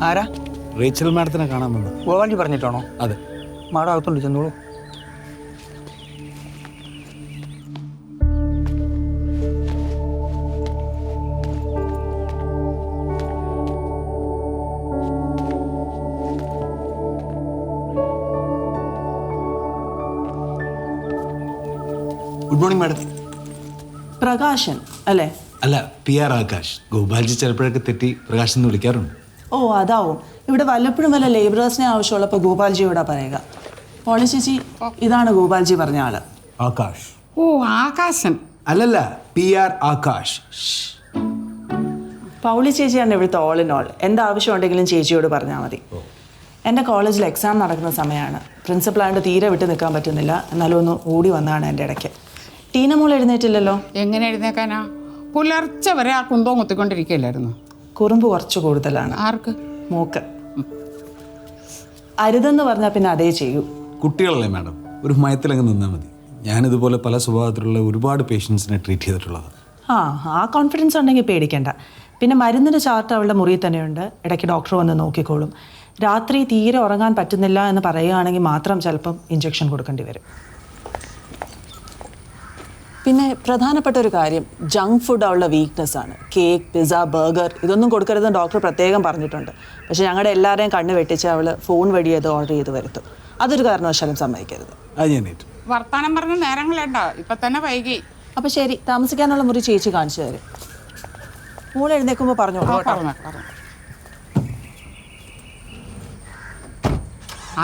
ആരാ? റേച്ചൽ മാഡത്തിനെ കാണാൻ വന്നു. ഗോപാൽജി പറഞ്ഞിട്ടാണോ? അതെ. മാഡം അകത്തുണ്ട്, ചെന്നോളൂ. Good morning madam. പ്രകാശൻ അല്ലേ? അല്ല, PR ആകാശ്. ഗോപാൽജി ചിലപ്പോഴൊക്കെ തെറ്റി പ്രകാശ് എന്ന് വിളിക്കാറുണ്ട്. ഓ അതാവും. ഇവിടെ വല്ലപ്പോഴും വല്ല ലേബറേഴ്സിനെ ആവശ്യമുള്ളപ്പോൾ ഗോപാൽജിയോടാ പറയുക. പോളി ചേച്ചി, ഇതാണ് ഗോപാൽജി പറഞ്ഞ ആള്. ആകാശ്. ഓ ആകാശൻ. അല്ലല്ല, PR ആകാശ്. പൗളി ചേച്ചിയാണ് ഇവിടുത്തെ ഓൾ ഇൻ ഓൾ. എന്താവശ്യം ഉണ്ടെങ്കിലും ചേച്ചിയോട് പറഞ്ഞാൽ മതി. എൻ്റെ കോളേജിൽ എക്സാം നടക്കുന്ന സമയമാണ്. പ്രിൻസിപ്പളാണ്ട് തീരെ വിട്ട് നിൽക്കാൻ പറ്റുന്നില്ല. എന്നാലും ഒന്ന് ഓടി വന്നതാണ് എൻ്റെ ഇടയ്ക്ക്. ടീന മോൾ എഴുന്നേറ്റില്ലല്ലോ. എങ്ങനെ എഴുന്നേക്കാനാ? പുലർച്ചെ വരെ ആ കുന്തവും കുത്തിക്കൊണ്ടിരിക്കുകയല്ലായിരുന്നു. കുറുമ്പ് കുറച്ച് കൂടുതലാണ്. ആർക്ക്? മൂക്ക്. അരുതെന്ന് പറഞ്ഞാൽ പിന്നെ അതേ ചെയ്യൂ. കുട്ടികളല്ലേ മാഡം, ഒരു മയത്തിലങ്ങ് നിന്നാൽ മതി. ഞാനിതുപോലെ പല സ്വഭാവത്തിലുള്ള ഒരുപാട് പേഷ്യൻസിനെ ട്രീറ്റ് ചെയ്തിട്ടുള്ളതാണ്. ആ കോൺഫിഡൻസ് ഉണ്ടെങ്കിൽ പേടിക്കണ്ട. പിന്നെ മരുന്നിൻ്റെ ചാർട്ട് അവളുടെ മുറിയിൽ തന്നെയുണ്ട്. ഇടയ്ക്ക് ഡോക്ടർ വന്ന് നോക്കിക്കോളും. രാത്രി തീരെ ഉറങ്ങാൻ പറ്റുന്നില്ല എന്ന് പറയുകയാണെങ്കിൽ മാത്രം ചിലപ്പം ഇഞ്ചക്ഷൻ കൊടുക്കേണ്ടി വരും. പിന്നെ പ്രധാനപ്പെട്ട ഒരു കാര്യം, ജങ്ക് ഫുഡ് അവളുടെ വീക്ക്നെസ് ആണ്. കേക്ക്, പിസ്സ, ബർഗർ ഇതൊന്നും കൊടുക്കരുതെന്ന് ഡോക്ടർ പ്രത്യേകം പറഞ്ഞിട്ടുണ്ട്. പക്ഷേ ഞങ്ങളുടെ എല്ലാവരെയും കണ്ണ് വെട്ടിച്ച് അവൾ ഫോൺ വഴി അത് ഓർഡർ ചെയ്ത് വരുത്തും. അതൊരു കാരണവശാലും സമ്മതിക്കരുത്. അത് ഞാൻ ഏറ്റു. വർത്താനം പറഞ്ഞ നേരങ്ങളുണ്ട, ഇപ്പൊ തന്നെ വൈകി. അപ്പോൾ ശരി, താമസിക്കാനുള്ള മുറി ചേച്ചി കാണിച്ചു തരും. മോൾ എഴുന്നേൽക്കുമ്പോൾ പറഞ്ഞോളൂ കേട്ടോ.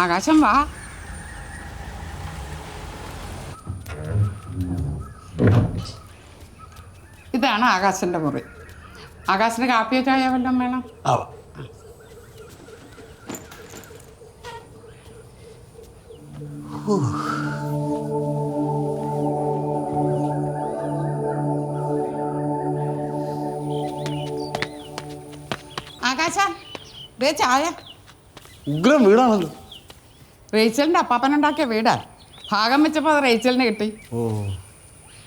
ആകാശം വാ. ഇതാണ് ആകാശന്റെ മുറി. ആകാശന് കാപ്പിയോ ചായ വല്ലതും വേണം? ആവാം. ആകാശ, ദേ ചായ. ഉഗ്രം വീടാണല്ലോ. റേച്ചലിന്റെ അപ്പാപ്പനുണ്ടാക്കിയ വീടാ. ഭാഗം വെച്ചപ്പോൾ അത് റേച്ചലിന് കിട്ടി. ഓ,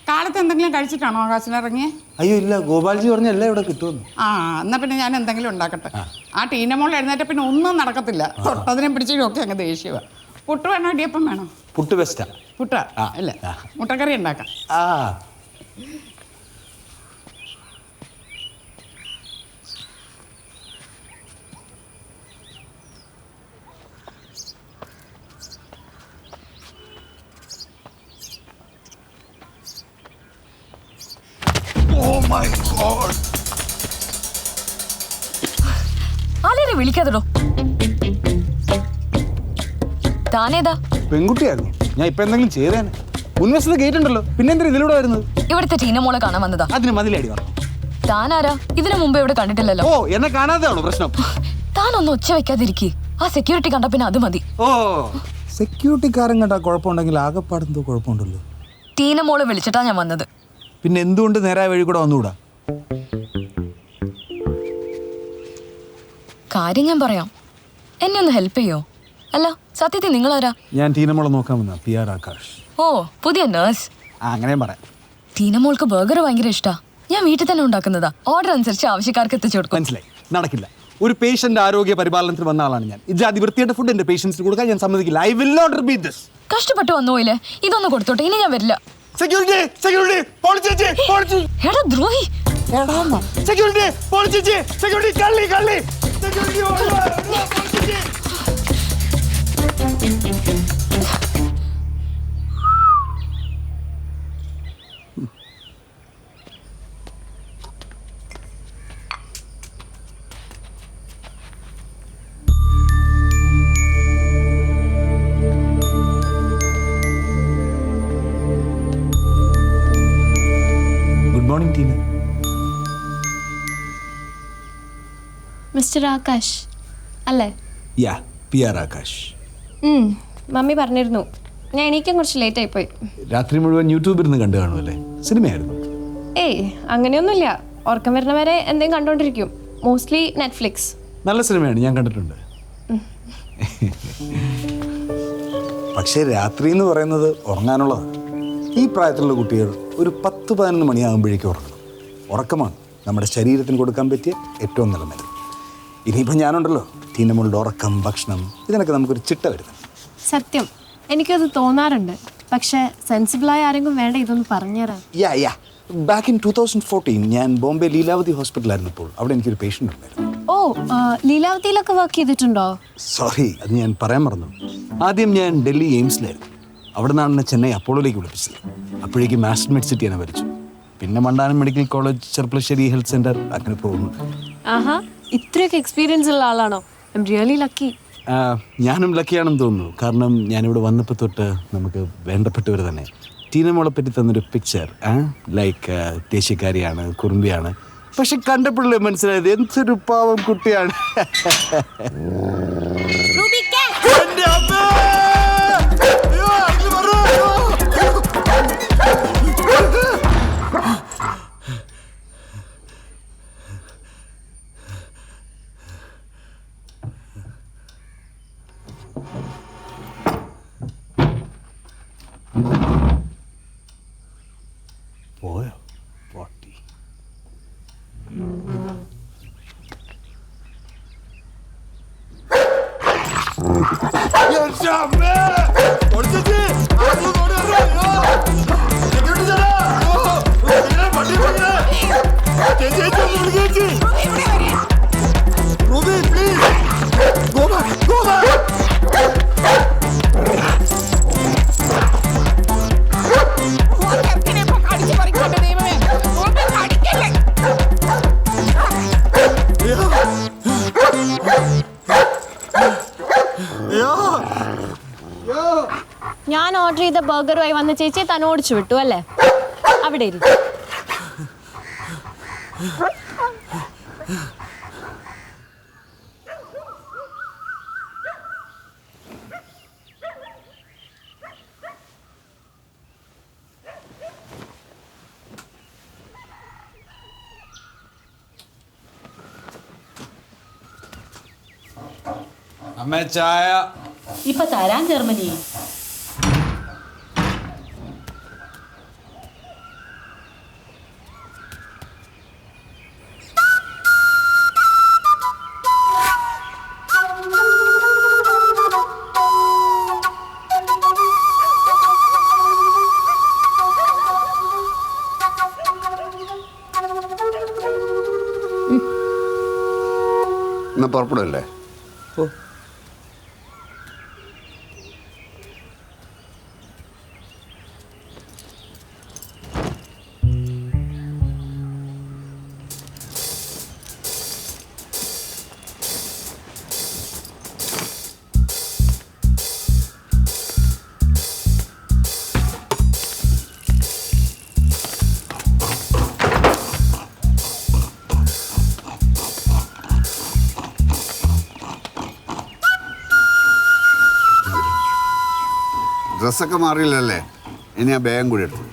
കാലത്ത് എന്തെങ്കിലും കഴിച്ചിട്ടാണോ ആകാശന് ഇറങ്ങിയേ? അയ്യോ ഇല്ല, ഗോപാൽജി പറഞ്ഞല്ല ഇവിടെ കിട്ടുമെന്ന്. എന്നാ പിന്നെ ഞാൻ എന്തെങ്കിലും ഉണ്ടാക്കട്ടെ. ആ ടീനമോൾ എഴുന്നേറ്റ പിന്നെ ഒന്നും നടക്കത്തില്ല. തൊട്ടതിനെ പിടിച്ചും ഒക്കെ അങ്ങ് ദേഷ്യമാണ്. പുട്ട് വേണോ ഇടിയപ്പം വേണോ? പുട്ട് ബെസ്റ്റാ. പുട്ട അല്ല, മുട്ടക്കറി ഉണ്ടാക്കാം. ആളെ വിളിക്കാതോ? താനേതാ? പെൺകുട്ടിയായിരുന്നു. ഞാൻ ഇപ്പൊ എന്തെങ്കിലും ചെയ്തേനെ. മുൻവശത്ത് ഗേറ്റ് ഉണ്ടല്ലോ, പിന്നെ എന്തിനാ ഇതിലൂടെ വരുന്നത്? ഇവിടുത്തെ ടീനമോളെ കാണാൻ വന്നതാ. അതിന് മതിലടി പറഞ്ഞു. താനാരാ? ഇതിനു മുമ്പ് ഇവിടെ കണ്ടിട്ടില്ലല്ലോ. ഓ, എന്നെ കാണാതെയാണോ പ്രശ്നം? താനൊന്ന് ഒച്ച വെക്കാതിരിക്കേ. ആ സെക്യൂരിറ്റി കണ്ട പിന്നെ അത് മതി. ഓ, സെക്യൂരിറ്റിക്കാരൻ കണ്ടാ കുഴപ്പമുണ്ടെങ്കിൽ ആകെപ്പാടെന്തോ കുഴപ്പമുണ്ടല്ലോ. ടീനമോളെ വിളിച്ചിട്ടാ ഞാൻ വന്നത്. പിന്നെ എന്തുകൊണ്ട് നേരായ വഴി കൂടെ വന്നുകൂടാ? കാര്യം ഞാൻ പറയാം. എന്നെ ഒന്ന് ഹെൽപ്പ് ചെയ്യോ? അല്ല സത്യത്തിൽ നിങ്ങളാരാ? ഞാൻ ടീനമോളെ നോക്കാൻ വന്ന PR ആകാശ്. ഓ, പുതിയ നേഴ്സ്. അങ്ങനെയും പറയാം. ടീനമോൾക്ക് ബർഗർ ഭയങ്കര ഇഷ്ടാ. ഞാൻ വീട്ടിൽ തന്നെ ഉണ്ടാക്കുന്നതാ. ഓർഡർ അനുസരിച്ച് ആവശ്യക്കാർക്ക് എത്തിച്ചു കൊടുക്കും. മനസ്സിലായി? നടക്കില്ല. ഒരു പേഷ്യന്റ് ആരോഗ്യ പരിപാലനത്തിന് വന്ന ആളാണ് ഞാൻ. ഇത് അതിവൃത്തിയുടെ ഫുഡ് എന്റെ പേഷ്യൻസിന് കൊടുക്കാൻ ഞാൻ സമ്മതിക്കില്ല. I will not repeat this. കഷ്ടപ്പെട്ട് വന്നോയില്ലേ, ഇതൊന്ന് കൊടുത്തോട്ടെ. ഇനി ഞാൻ വരില്ല. സെക്യൂരിറ്റി, സെക്യൂരിറ്റി, പോളിച്ചേച്ചി, പോളിച്ചി. എടാ ദ്രോഹി. സെക്യൂരിറ്റി, പോളിച്ചേച്ചി, സെക്യൂരിറ്റി, കള്ളി, കള്ളി. സെക്യൂരിറ്റി, പോളിച്ചേച്ചി. Good morning Teena. Mister Akash അല്ലേ? Yeah, PR Akash. മമ്മി പറഞ്ഞിരുന്നു. ഞാൻ എണീക്കാൻ കുറച്ച് ലേറ്റ് ആയിപ്പോയി. രാത്രി മുഴുവൻ യൂട്യൂബിൽ നിന്ന് കണ്ടു കാണുമല്ലേ? സിനിമയായിരുന്നു? ഏയ് അങ്ങനെയൊന്നുമില്ല. ഉറക്കം വരുന്നവരെ എന്തെങ്കിലും കണ്ടോണ്ടിരിക്കും. Mostly Netflix. നല്ല സിനിമയാണ്, ഞാൻ കണ്ടിട്ടുണ്ട്. പക്ഷേ രാത്രി എന്ന് പറയുന്നത് ഉറങ്ങാനുള്ളതാണ്. ഈ പ്രായത്തിലുള്ള കുട്ടികൾ ഒരു 10-11 മണിയാകുമ്പോഴേക്കും ഉറങ്ങണം. ഉറക്കമാണ് നമ്മുടെ ശരീരത്തിന് കൊടുക്കാൻ പറ്റിയ ഏറ്റവും നല്ല മരുന്ന്. ഇനിയിപ്പോൾ ഞാനുണ്ടല്ലോ, ടീനമോളുടെ ഉറക്കം, ഭക്ഷണം, ഇതിനൊക്കെ നമുക്കൊരു ചിട്ട വരുന്നത്. സത്യം എനിക്കത് തോന്നാറുണ്ട്. പക്ഷെ സെൻസിബിളായ ആരെങ്കിലും വേണ്ട ഇതൊന്ന് പറഞ്ഞുതരാൻ. യാ ബാക്ക് ഇൻ 2014 ഞാൻ ബോംബെ ലീലാവതി ഹോസ്പിറ്റലായിരുന്നപ്പോൾ അവിടെ എനിക്കൊരു പേഷ്യൻ്റ് ഉണ്ടായിരുന്നു. ഓ ലീലാവതിയിലൊക്കെ വർക്ക് ചെയ്തിട്ടുണ്ടോ? സോറി, അത് ഞാൻ പറയാൻ മറന്നു. ആദ്യം ഞാൻ ഡൽഹി എയിംസിലായിരുന്നു. അവിടെ നിന്നാണ് എന്നെ ചെന്നൈ അപ്പോളോയിലേക്ക് വിളിപ്പിച്ചത്. അപ്പോഴേക്കും മാസ്റ്റർ മെഡ് സിറ്റി എന്നെ ഭരിച്ചു. പിന്നെ മണ്ടാനം medical college, Cherpulassery health centre, അങ്ങനെ പോകുന്നു. ആഹാ, ഇത്രയൊക്കെ എക്സ്പീരിയൻസ് ഉള്ള ആളാണോ? I'm really lucky. ഞാനും ലക്കിയാണെന്ന് തോന്നുന്നു. കാരണം ഞാനിവിടെ വന്നപ്പോൾ തൊട്ട് നമുക്ക് വേണ്ടപ്പെട്ടവർ തന്നെ ടീനമോളെ പറ്റി തന്നൊരു പിക്ചർ, ലൈക്ക് ദേശീയക്കാരിയാണ്, കുറുമ്പിയാണ്. പക്ഷെ കണ്ടപ്പോഴല്ലേ മനസ്സിലായത് എന്തൊരു പാവം കുട്ടിയാണ്. എൻ്റെ അമ്മേ! അയ്യോ, അത് പറ, അയ്യോ. പോയോ പൊട്ടി? ഞാൻ ഓർഡർ ചെയ്ത ബർഗറുമായി വന്ന ചേച്ചിയെ തന്നെ ഓടിച്ചു വിട്ടു അല്ലേ? അവിടെ ഇരി. അമ്മ ചായ. ഇപ്പൊ തരാൻ ജർമ്മനി. എന്നാ പുറപ്പെടുമല്ലേ? ഓ, ഡ്രസ്സൊക്കെ മാറിയില്ലല്ലേ? ഇനി ആ ബാഗും കൂടി എടുത്തു.